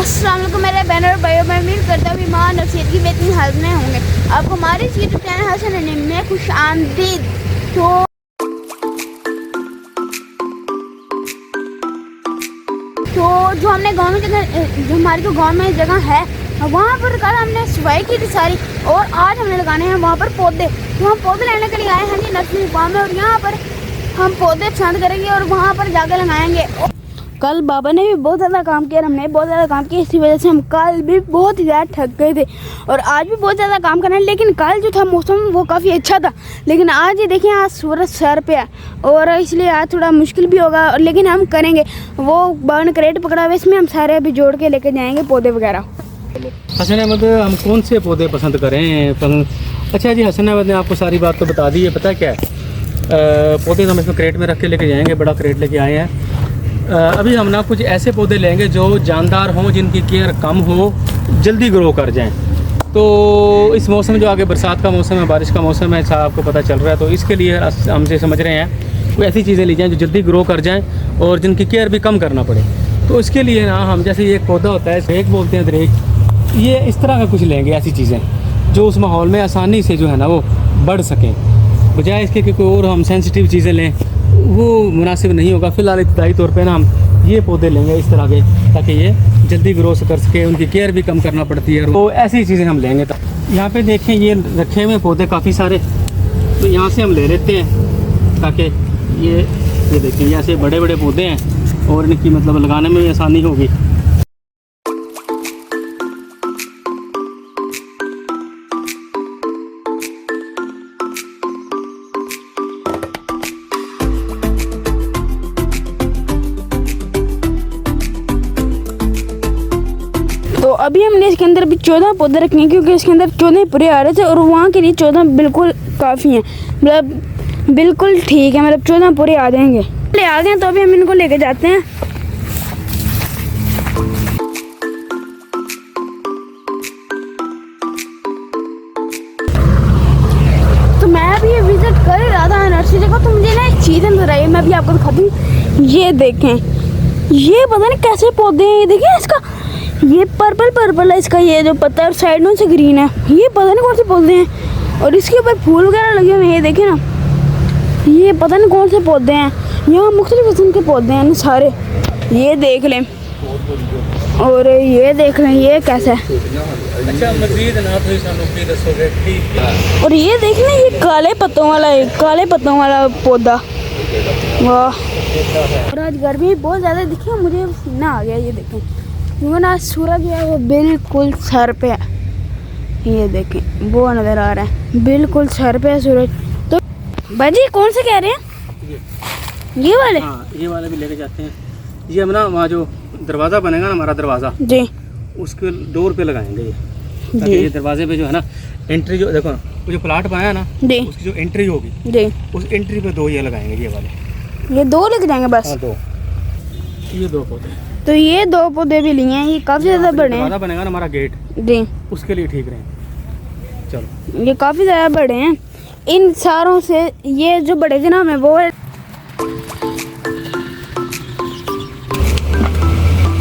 अस्सलाम वालेकुम मेरे बहन और भाइयों, मैं उम्मीद करता हूँ ईमान और सेहत की बेहतरीन हालत में होंगे। आपको हमारे यूट्यूब चैनल हसन एंड में खुश आमदीद। तो जो हमने गांव में जगह, जो हमारे गांव में जगह है, वहाँ पर कल हमने सफाई की थी सारी, और आज हमने लगाने हैं वहाँ पर पौधे। तो हम पौधे लेने के लिए आए हैं जी नर्सरी फार्म में, और यहाँ पर हम पौधे पसंद करेंगे और वहाँ पर जाकर लगाएंगे। कल बाबा ने भी बहुत ज़्यादा काम किया और हमने बहुत ज़्यादा काम किया, इसी वजह से हम कल भी बहुत ही ज़्यादा थक गए थे और आज भी बहुत ज़्यादा काम करना है। लेकिन कल जो था मौसम वो काफ़ी अच्छा था, लेकिन आज ये देखिए आज सूरज सर पे है और इसलिए आज थोड़ा मुश्किल भी होगा, लेकिन हम करेंगे। वो बाबा ने क्रेट पकड़ा हुआ, इसमें हम सारे अभी जोड़ के लेके जाएंगे पौधे वगैरह। हसन अहमद, हम कौन से पौधे पसंद करें? अच्छा जी, हसन अहमद ने आपको सारी बात तो बता दी है। पता है क्या है, पौधे हम इसमें क्रेट में रख के लेके जाएंगे, बड़ा क्रेट लेके आए हैं। अभी हम ना कुछ ऐसे पौधे लेंगे जो जानदार हों, जिनकी केयर कम हो, जल्दी ग्रो कर जाएं। तो इस मौसम जो आगे बरसात का मौसम है, बारिश का मौसम है, ऐसा आपको पता चल रहा है, तो इसके लिए हमसे समझ रहे हैं कोई ऐसी चीज़ें ली जाएँ जो जल्दी ग्रो कर जाएँ और जिनकी केयर भी कम करना पड़े। तो इसके लिए ना हम, जैसे ये एक पौधा होता है दरेक बोलते हैं, दरेक, ये इस तरह का कुछ लेंगे, ऐसी चीज़ें जो उस माहौल में आसानी से जो है ना वो बढ़ सकें, बजाय इसके कि कोई और हम सेंसिटिव चीज़ें लें, वो मुनासिब नहीं होगा। फ़िलहाल इब्तदाई तौर पे ना हम ये पौधे लेंगे इस तरह के, ताकि ये जल्दी ग्रो कर सके, उनकी केयर भी कम करना पड़ती है, तो ऐसी चीज़ें हम लेंगे। तो यहाँ पे देखें ये रखे हुए पौधे काफ़ी सारे, तो यहाँ से हम ले लेते हैं ताकि ये देखें, यहाँ से बड़े बड़े पौधे हैं और इनकी मतलब लगाने में भी आसानी होगी। तो अभी हमने इसके अंदर भी 14 पौधे रखे हैं, क्योंकि इसके अंदर 14 पूरे आ रहे थे और वहाँ के लिए 14 बिल्कुल काफ़ी हैं, मतलब बिल्कुल ठीक है, मतलब 14 पूरे आ जाएंगे। ले आ गए, तो अभी हम इनको लेके जाते हैं। तो मैं अभी ये विजिट कर ही रहा था नर्सरी जगह, तो मुझे ना एक चीज़ नजर आई, मैं अभी आपको दिखाती हूँ। ये देखें, ये पता नहीं कैसे पौधे हैं, ये देखें इसका, ये पर्पल है इसका, ये जो पत्ता और साइडों से ग्रीन है, ये पता नहीं कौन से पौधे हैं, और इसके ऊपर फूल वगैरह लगे हुए हैं, ये देखें ना, ये पता नहीं कौन से पौधे हैं। यहाँ मुख्तलिफ किस्म के पौधे हैं सारे, ये देख लें, और ये देख लें ये कैसा है। अच्छा, मज़ीद ना तो सानू दसोगे, ठीक है। और ये देख लें, ये काले पत्तों वाला पौधा, वाह। और आज गर्मी बहुत ज़्यादा दिखी, मुझे पसीना आ गया, ये देखें, क्योंकि ना सूरज जो है वो बिल्कुल सर पे है, ये देखें वो नज़र आ रहा है, बिल्कुल सर पे है सूरज। तो बाजी कौन से कह रहे हैं? ये वाले? हाँ, ये वाले भी लेके जाते हैं। ये हम ना वहाँ जो दरवाज़ा बनेगा ना, हमारा दरवाज़ा जी, उसके डोर पे लगाएंगे ये, ताकि ये दरवाजे पे जो है ना एंट्री, जो देखो ना वो जो प्लाट पाया ना जी, उसकी जो एंट्री होगी जी, उस एंट्री पे 2 ये लगाएंगे, ये वाले। ये 2 लेके जाएंगे बस? हाँ, 2, ये 2 पौधे। तो ये 2 पौधे भी लिए हैं, ये काफ़ी ज़्यादा बड़े हैं। बनेगा ना हमारा गेट, जी, उसके लिए ठीक रहे। चलो, ये काफ़ी ज़्यादा बड़े हैं। इन सारों से ये जो बड़े थे ना हमें, वो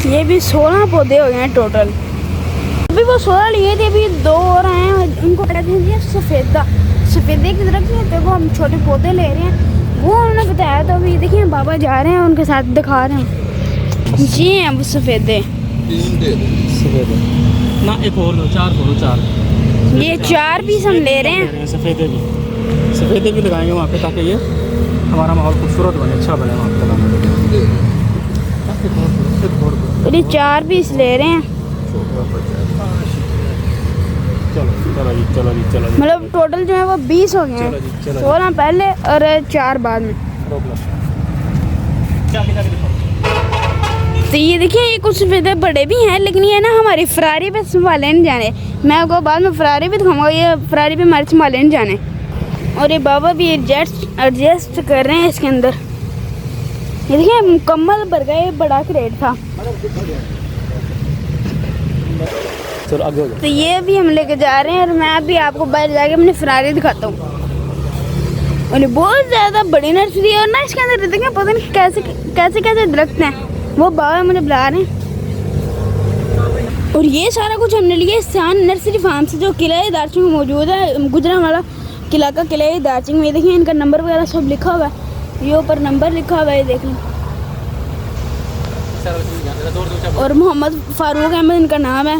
ये भी 16 पौधे हो गए हैं टोटल। अभी वो 16 लिए थे, अभी 2 और आए हैं, उनको कहते हैं सफ़ेदे की तरफ से, तो वो हम छोटे पौधे ले रहे हैं, वो उन्होंने बताया। तो अभी देखिए बाबा जा रहे हैं, उनके साथ दिखा रहे हैं, ये हैं वो सफ़ेदे ना, एक और दो, 4 करो, 4। ये 4 पीस हम ले रहे हैं। सफ़ेदे भी लगाएंगे वहाँ पे, ताकि ये हमारा माहौल खूबसूरत बने, अच्छा बने वहाँ पे। और ये 4 पीस ले रहे हैं, चलो जी, मतलब टोटल जो है वो 20 हो गए हैं, 16 पहले और 4 बाद में। तो ये देखिए, ये कुछ सफ़ेदे बड़े भी हैं, लेकिन ये ना हमारी फरारी पे संभाले नहीं जाने। मैं आपको बाद में फरारी भी दिखाऊंगा, ये फरारी पे हमारे संभाले नहीं जाने। और ये बाबा भी एडजस्ट कर रहे हैं इसके अंदर, ये देखिए मुकम्मल भर गया, ये बड़ा क्रेट था। चलो आगे हो जाओ। तो ये भी हम लेके जा रहे हैं, और मैं अभी आपको बाहर जाके अपनी फरारी दिखाता हूँ। और ये बहुत ज़्यादा बड़ी नर्सरी है, और ना इसके अंदर देखें पता नहीं कैसे दरख्त हैं। वो बाबा मुझे बुला रहे हैं, और ये सारा कुछ हमने लिया सियान नर्सरी फार्म से, जो किला दारचीन में मौजूद है, गुजरांवाला किला का किला दारचीन में। देखिए इनका नंबर वगैरह सब लिखा हुआ है, ये ऊपर नंबर लिखा हुआ है, देख लें। और मोहम्मद फारूक अहमद इनका नाम है।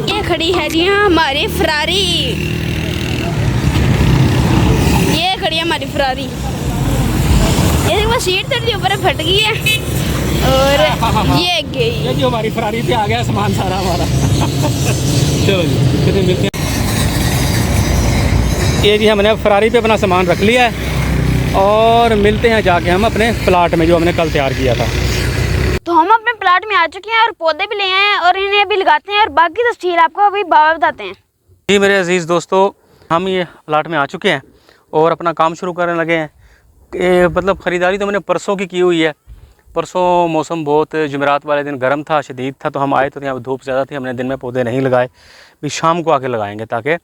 ये खड़ी है जी हमारी फरारी, ये खड़ी है हमारी फरारी। ये देखो सीट थोड़ी ऊपर फट गई है और ये गई। ये जो हमारी फरारी पे आ गया सामान सारा हमारा। चलो जी फिर मिलते हैं। ये जी हमने फरारी पे अपना सामान रख लिया है और मिलते हैं जाके हम अपने प्लाट में जो हमने कल तैयार किया था। तो हम अपने प्लाट में आ चुके हैं और पौधे भी ले आए हैं और इन्हें अभी लगाते हैं और बाकी तस्वीर आपको अभी बाबा बताते हैं। जी मेरे अजीज़ दोस्तों, हम ये प्लाट में आ चुके हैं और अपना काम शुरू करने लगे हैं। मतलब ख़रीदारी तो मैंने परसों की हुई है। परसों मौसम बहुत जुमेरात वाले दिन गर्म था, शदीद था, तो हम आए तो यहाँ धूप ज़्यादा थी, हमने दिन में पौधे नहीं लगाए, भी शाम को आके लगाएंगे ताकि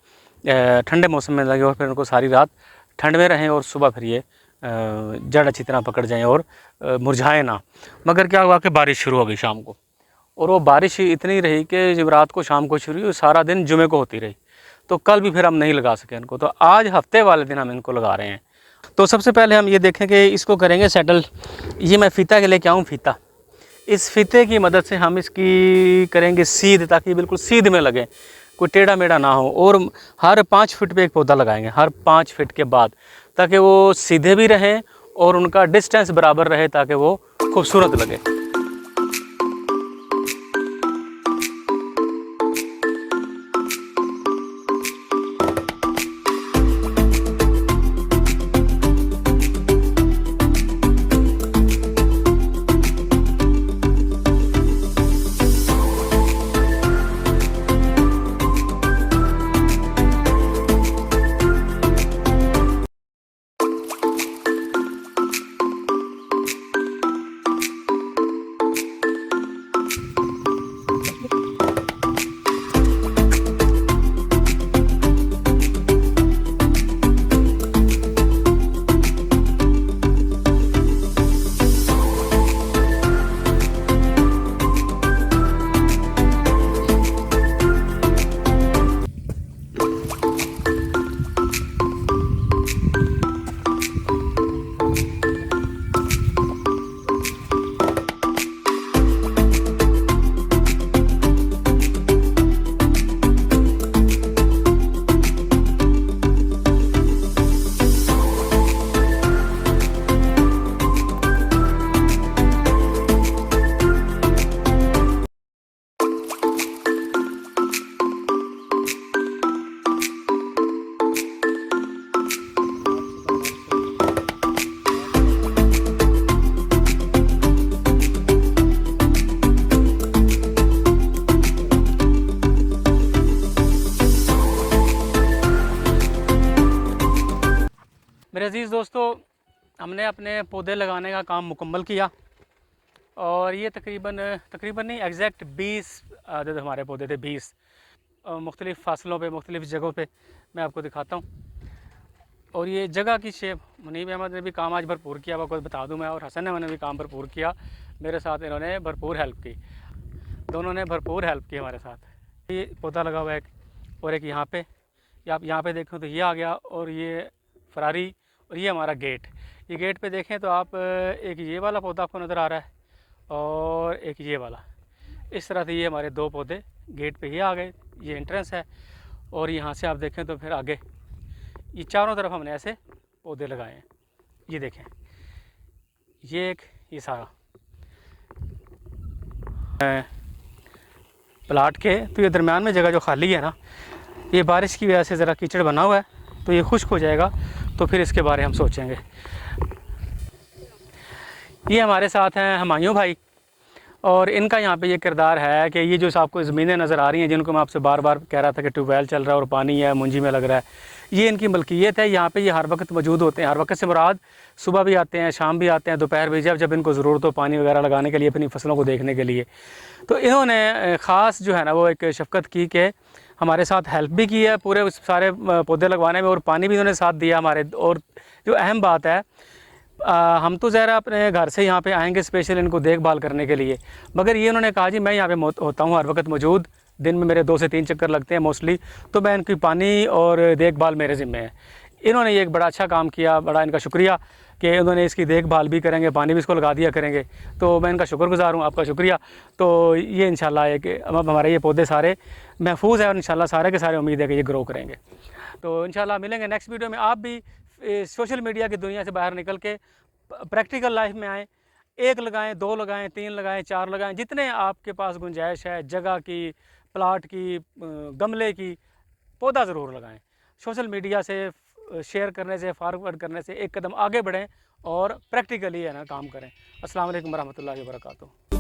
ठंडे मौसम में लगे और फिर उनको सारी रात ठंड में रहें और सुबह फिर ये जड़ अच्छी तरह पकड़ जाएं और मुरझाएं ना। मगर क्या हुआ कि बारिश शुरू हो गई शाम को, और वो बारिश इतनी रही कि जब रात को शाम को शुरू हुई सारा दिन जुमे को होती रही, तो कल भी फिर हम नहीं लगा सके इनको। तो आज हफ्ते वाले दिन हम इनको लगा रहे हैं। तो सबसे पहले हम ये देखें कि इसको करेंगे सेटल। ये मैं फ़ीता के लेके आऊँ, फ़ीता, इस फीते की मदद से हम इसकी करेंगे सीध, ताकि बिल्कुल सीध में लगे, कोई टेढ़ा मेढ़ा ना हो। और हर 5 फीट पे एक पौधा लगाएंगे, हर 5 फीट के बाद, ताकि वो सीधे भी रहें और उनका डिस्टेंस बराबर रहे, ताकि वो खूबसूरत लगे। मेरे अजीज़ दोस्तों, हमने अपने पौधे लगाने का काम मुकम्मल किया और ये तकरीबन नहीं एग्जैक्ट 20 आदत हमारे पौधे थे, 20 मुख्तलिफ़ फासलों पे, मुख्तलिफ़ जगहों पे मैं आपको दिखाता हूँ। और ये जगह की शेप मुनीब अहमद ने भी काम आज भरपूर किया, आपको बता दूँ मैं, और हसन अहमद ने भी काम भरपूर किया मेरे साथ, इन्होंने भरपूर हेल्प की, दोनों ने भरपूर हेल्प की हमारे साथ। ये पौधा लगा हुआ है और एक यहाँ पे, आप यहाँ पे देखें तो ये आ गया, और ये फरारी, और ये हमारा गेट। ये गेट पे देखें तो आप एक ये वाला पौधा आपको नज़र आ रहा है और एक ये वाला, इस तरह से ये हमारे 2 पौधे गेट पे ही आ गए। ये एंट्रेंस है और यहाँ से आप देखें तो फिर आगे ये चारों तरफ हमने ऐसे पौधे लगाए हैं। ये देखें, ये एक, ये सारा प्लाट के, तो ये दरम्यान में जगह जो खाली है ना, ये बारिश की वजह से ज़रा कीचड़ बना हुआ है, तो ये खुश्क हो जाएगा, तो फिर इसके बारे हम सोचेंगे। ये हमारे साथ हैं हुमायूं भाई, और इनका यहाँ पे ये किरदार है कि ये जो आपको ज़मीनें नज़र आ रही हैं, जिनको मैं आपसे बार बार कह रहा था कि ट्यूबवेल चल रहा है और पानी है, मुंजी में लग रहा है, ये इनकी मलकियत है। यहाँ पे ये हर वक्त मौजूद होते हैं। हर वक्त से मुराद सुबह भी आते हैं, शाम भी आते हैं, दोपहर भी, जब इनको ज़रूरत हो पानी वगैरह लगाने के लिए, अपनी फसलों को देखने के लिए। तो इन्होंने ख़ास जो है ना वो एक शफ़क़त की कि हमारे साथ हेल्प भी की है पूरे सारे पौधे लगवाने में, और पानी भी इन्होंने साथ दिया हमारे। और जो अहम बात है, हम तो ज़रा अपने घर से यहाँ पे आएंगे स्पेशल इनको देखभाल करने के लिए, मगर ये उन्होंने कहा जी मैं यहाँ पे होता हूँ हर वक्त मौजूद, दिन में मेरे 2 से 3 चक्कर लगते हैं मोस्टली, तो मैं इनकी पानी और देखभाल मेरे ज़िम्मे है। इन्होंने ये एक बड़ा अच्छा काम किया, बड़ा इनका शुक्रिया कि उन्होंने इसकी देखभाल भी करेंगे, पानी भी इसको लगा दिया करेंगे, तो मैं इनका शुक्रगुज़ार हूँ, आपका शुक्रिया। तो ये इंशाल्लाह है कि अब हमारे ये पौधे सारे महफूज है और इंशाल्लाह सारे के सारे उम्मीद है कि ये ग्रो करेंगे। तो इंशाल्लाह मिलेंगे नेक्स्ट वीडियो में। आप भी सोशल मीडिया की दुनिया से बाहर निकल के प्रैक्टिकल लाइफ में आएँ, 1 लगाएं, 2 लगाएं, 3 लगाएं, 4 लगाएं, जितने आपके पास गुंजाइश है, जगह की, प्लाट की, गमले की, पौधा ज़रूर लगाएं। सोशल मीडिया से शेयर करने से, फॉरवर्ड करने से एक कदम आगे बढ़ें और प्रैक्टिकली है ना काम करें। अस्सलाम वालेकुम रहमतुल्लाहि व बरकातुहू।